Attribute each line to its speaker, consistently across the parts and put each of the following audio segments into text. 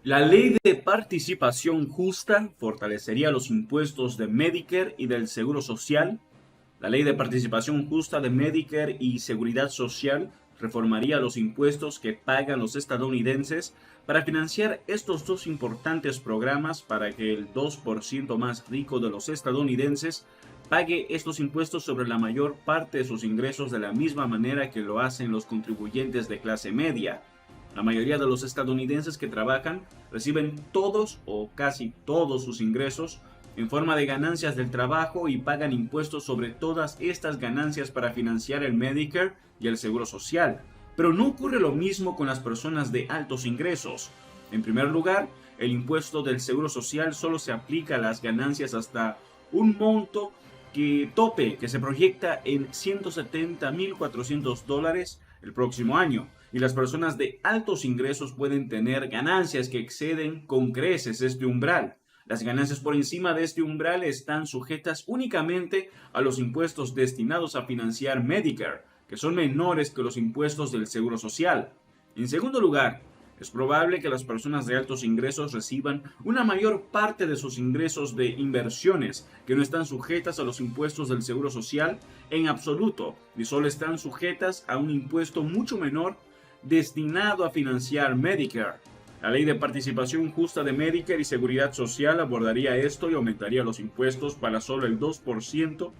Speaker 1: La ley de participación justa fortalecería los impuestos de Medicare y del Seguro Social. La ley de participación justa de Medicare y Seguridad Social reformaría los impuestos que pagan los estadounidenses para financiar estos dos importantes programas para que el 2% más rico de los estadounidenses pague estos impuestos sobre la mayor parte de sus ingresos de la misma manera que lo hacen los contribuyentes de clase media. La mayoría de los estadounidenses que trabajan reciben todos o casi todos sus ingresos en forma de ganancias del trabajo y pagan impuestos sobre todas estas ganancias para financiar el Medicare y el Seguro Social. Pero no ocurre lo mismo con las personas de altos ingresos. En primer lugar, el impuesto del Seguro Social solo se aplica a las ganancias hasta un monto tope que se proyecta en $170,400 el próximo año, y las personas de altos ingresos pueden tener ganancias que exceden con creces este umbral. Las ganancias por encima de este umbral están sujetas únicamente a los impuestos destinados a financiar Medicare, que son menores que los impuestos del Seguro Social. En segundo lugar, es probable que las personas de altos ingresos reciban una mayor parte de sus ingresos de inversiones que no están sujetas a los impuestos del Seguro Social en absoluto y solo están sujetas a un impuesto mucho menor destinado a financiar Medicare. La ley de participación justa de Medicare y Seguridad Social abordaría esto y aumentaría los impuestos para solo el 2%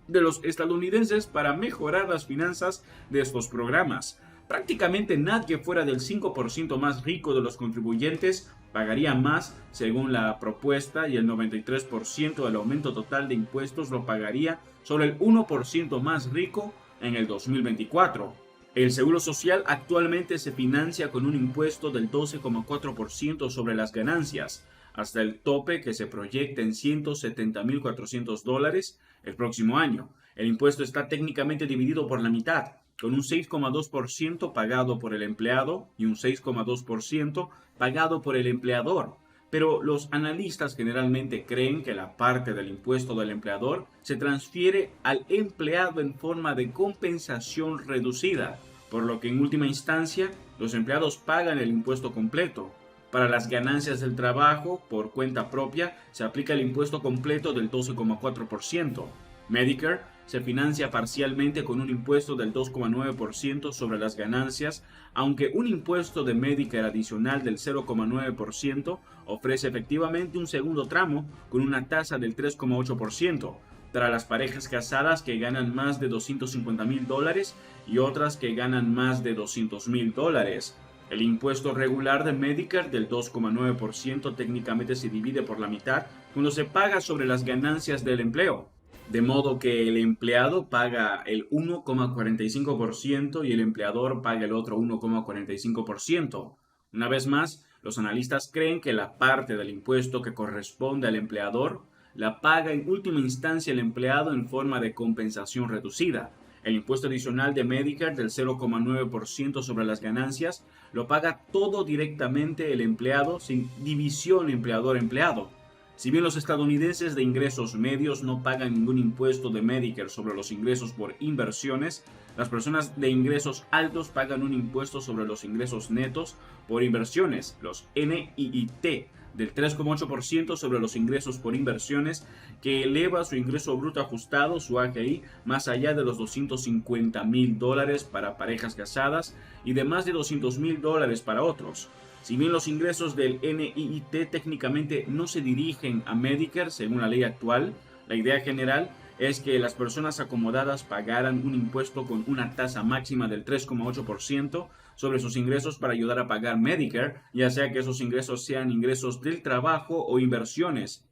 Speaker 1: de los estadounidenses para mejorar las finanzas de estos programas. Prácticamente nadie fuera del 5% más rico de los contribuyentes pagaría más según la propuesta, y el 93% del aumento total de impuestos lo pagaría solo el 1% más rico en el 2024. El Seguro Social actualmente se financia con un impuesto del 12,4% sobre las ganancias, hasta el tope que se proyecta en $170,400 el próximo año. El impuesto está técnicamente dividido por la mitad, con un 6,2% pagado por el empleado y un 6,2% pagado por el empleador. Pero los analistas generalmente creen que la parte del impuesto del empleador se transfiere al empleado en forma de compensación reducida, por lo que en última instancia los empleados pagan el impuesto completo. Para las ganancias del trabajo por cuenta propia se aplica el impuesto completo del 12,4%. Medicare se financia parcialmente con un impuesto del 2,9% sobre las ganancias, aunque un impuesto de Medicare adicional del 0,9% ofrece efectivamente un segundo tramo con una tasa del 3,8% para las parejas casadas que ganan más de $250,000 y otras que ganan más de $200,000. El impuesto regular de Medicare del 2,9% técnicamente se divide por la mitad cuando se paga sobre las ganancias del empleo, de modo que el empleado paga el 1,45% y el empleador paga el otro 1,45%. Una vez más, los analistas creen que la parte del impuesto que corresponde al empleador la paga en última instancia el empleado en forma de compensación reducida. El impuesto adicional de Medicare del 0,9% sobre las ganancias lo paga todo directamente el empleado sin división empleador-empleado. Si bien los estadounidenses de ingresos medios no pagan ningún impuesto de Medicare sobre los ingresos por inversiones, las personas de ingresos altos pagan un impuesto sobre los ingresos netos por inversiones, los NIIT, del 3,8% sobre los ingresos por inversiones, que eleva su ingreso bruto ajustado, su AGI, más allá de los $250,000 para parejas casadas y de más de $200,000 para otros. Si bien los ingresos del NIIT técnicamente no se dirigen a Medicare según la ley actual, la idea general es que las personas acomodadas pagaran un impuesto con una tasa máxima del 3,8% sobre sus ingresos para ayudar a pagar Medicare, ya sea que esos ingresos sean ingresos del trabajo o inversiones.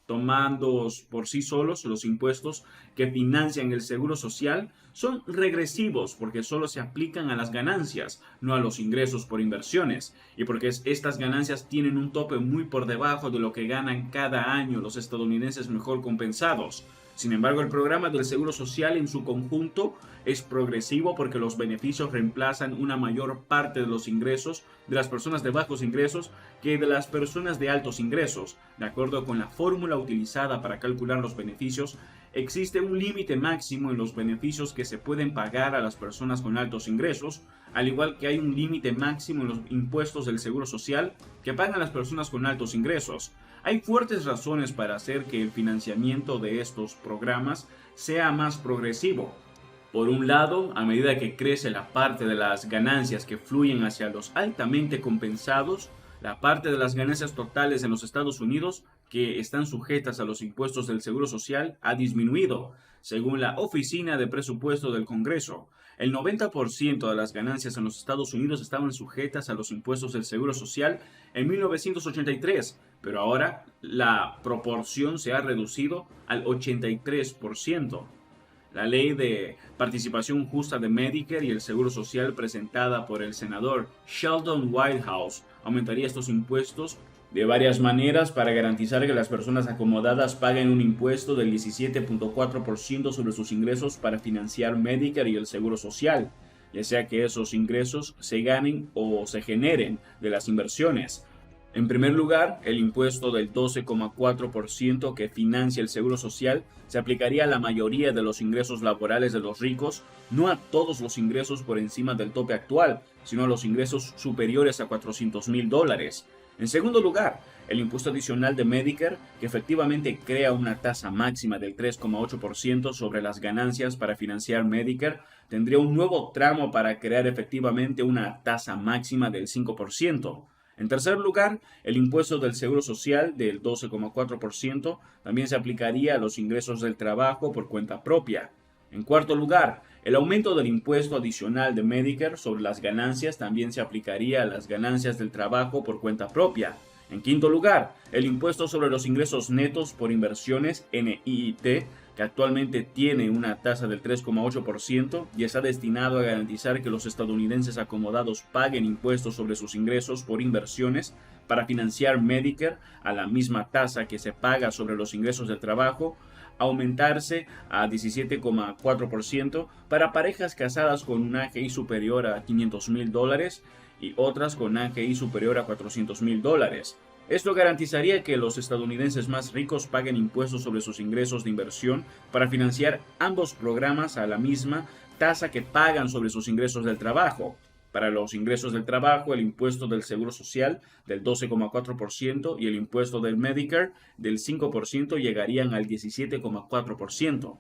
Speaker 1: Tomando por sí solos, los impuestos que financian el Seguro Social son regresivos porque solo se aplican a las ganancias, no a los ingresos por inversiones, y porque estas ganancias tienen un tope muy por debajo de lo que ganan cada año los estadounidenses mejor compensados. Sin embargo, el programa del Seguro Social en su conjunto es progresivo porque los beneficios reemplazan una mayor parte de los ingresos de las personas de bajos ingresos que de las personas de altos ingresos. De acuerdo con la fórmula utilizada para calcular los beneficios, existe un límite máximo en los beneficios que se pueden pagar a las personas con altos ingresos, al igual que hay un límite máximo en los impuestos del Seguro Social que pagan las personas con altos ingresos. Hay fuertes razones para hacer que el financiamiento de estos programas sea más progresivo. Por un lado, a medida que crece la parte de las ganancias que fluyen hacia los altamente compensados, la parte de las ganancias totales en los Estados Unidos que están sujetas a los impuestos del Seguro Social ha disminuido. Según la Oficina de Presupuesto del Congreso, el 90% de las ganancias en los Estados Unidos estaban sujetas a los impuestos del Seguro Social en 1983, pero ahora la proporción se ha reducido al 83%. La ley de participación justa de Medicare y el Seguro Social presentada por el senador Sheldon Whitehouse aumentaría estos impuestos de varias maneras para garantizar que las personas acomodadas paguen un impuesto del 17.4% sobre sus ingresos para financiar Medicare y el Seguro Social, ya sea que esos ingresos se ganen o se generen de las inversiones. En primer lugar, el impuesto del 12,4% que financia el Seguro Social se aplicaría a la mayoría de los ingresos laborales de los ricos, no a todos los ingresos por encima del tope actual, sino a los ingresos superiores a $400,000. En segundo lugar, el impuesto adicional de Medicare, que efectivamente crea una tasa máxima del 3,8% sobre las ganancias para financiar Medicare, tendría un nuevo tramo para crear efectivamente una tasa máxima del 5%. En tercer lugar, el impuesto del Seguro Social del 12,4% también se aplicaría a los ingresos del trabajo por cuenta propia. En cuarto lugar, el aumento del impuesto adicional de Medicare sobre las ganancias también se aplicaría a las ganancias del trabajo por cuenta propia. En quinto lugar, el impuesto sobre los ingresos netos por inversiones NIIT, que actualmente tiene una tasa del 3,8% y está destinado a garantizar que los estadounidenses acomodados paguen impuestos sobre sus ingresos por inversiones para financiar Medicare a la misma tasa que se paga sobre los ingresos del trabajo, aumentarse a 17,4% para parejas casadas con un AGI superior a $500,000 y otras con AGI superior a $400,000. Esto garantizaría que los estadounidenses más ricos paguen impuestos sobre sus ingresos de inversión para financiar ambos programas a la misma tasa que pagan sobre sus ingresos del trabajo. Para los ingresos del trabajo, el impuesto del Seguro Social del 12,4% y el impuesto del Medicare del 5% llegarían al 17,4%.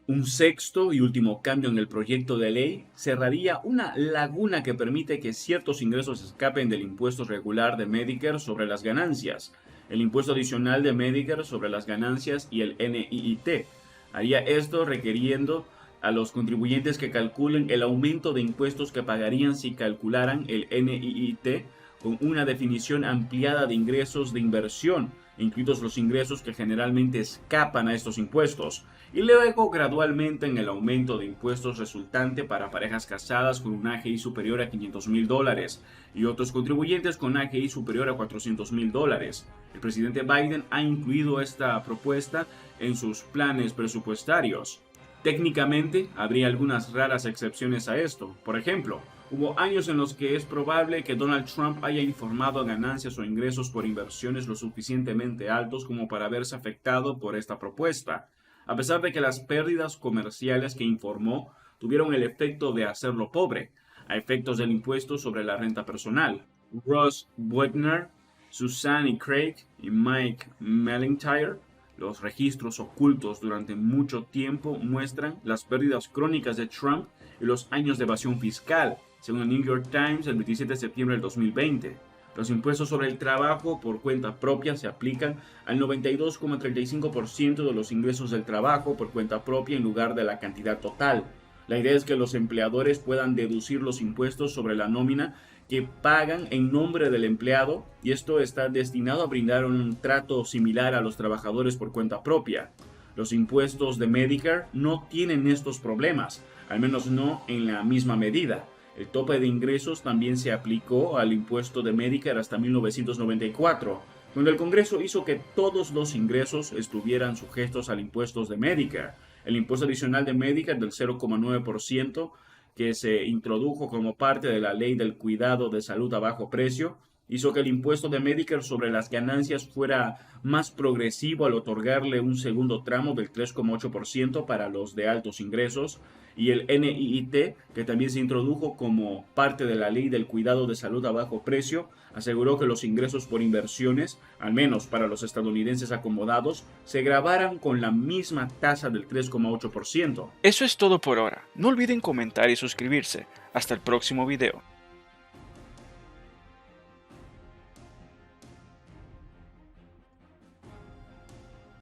Speaker 1: Un sexto y último cambio en el proyecto de ley cerraría una laguna que permite que ciertos ingresos escapen del impuesto regular de Medicare sobre las ganancias, el impuesto adicional de Medicare sobre las ganancias y el NIIT. Haría esto requiriendo a los contribuyentes que calculen el aumento de impuestos que pagarían si calcularan el NIIT con una definición ampliada de ingresos de inversión, incluidos los ingresos que generalmente escapan a estos impuestos, y luego gradualmente en el aumento de impuestos resultante para parejas casadas con un AGI superior a $500,000 y otros contribuyentes con AGI superior a $400,000. El presidente Biden ha incluido esta propuesta en sus planes presupuestarios. Técnicamente, habría algunas raras excepciones a esto. Por ejemplo, hubo años en los que es probable que Donald Trump haya informado ganancias o ingresos por inversiones lo suficientemente altos como para verse afectado por esta propuesta, a pesar de que las pérdidas comerciales que informó tuvieron el efecto de hacerlo pobre, a efectos del impuesto sobre la renta personal. Ross Wagner, Susan Craig y Mike Mellentire. Los registros ocultos durante mucho tiempo muestran las pérdidas crónicas de Trump y los años de evasión fiscal, según el New York Times el 27 de septiembre del 2020. Los impuestos sobre el trabajo por cuenta propia se aplican al 92,35% de los ingresos del trabajo por cuenta propia en lugar de la cantidad total. La idea es que los empleadores puedan deducir los impuestos sobre la nómina que pagan en nombre del empleado, y esto está destinado a brindar un trato similar a los trabajadores por cuenta propia. Los impuestos de Medicare no tienen estos problemas, al menos no en la misma medida. El tope de ingresos también se aplicó al impuesto de Medicare hasta 1994, donde el Congreso hizo que todos los ingresos estuvieran sujetos al impuesto de Medicare. El impuesto adicional de Medicare del 0,9%, que se introdujo como parte de la ley del cuidado de salud a bajo precio, hizo que el impuesto de Medicare sobre las ganancias fuera más progresivo al otorgarle un segundo tramo del 3,8% para los de altos ingresos, y el NIIT, que también se introdujo como parte de la ley del cuidado de salud a bajo precio, aseguró que los ingresos por inversiones, al menos para los estadounidenses acomodados, se grabaran con la misma tasa del 3,8%.
Speaker 2: Eso es todo por ahora. No olviden comentar y suscribirse. Hasta el próximo video.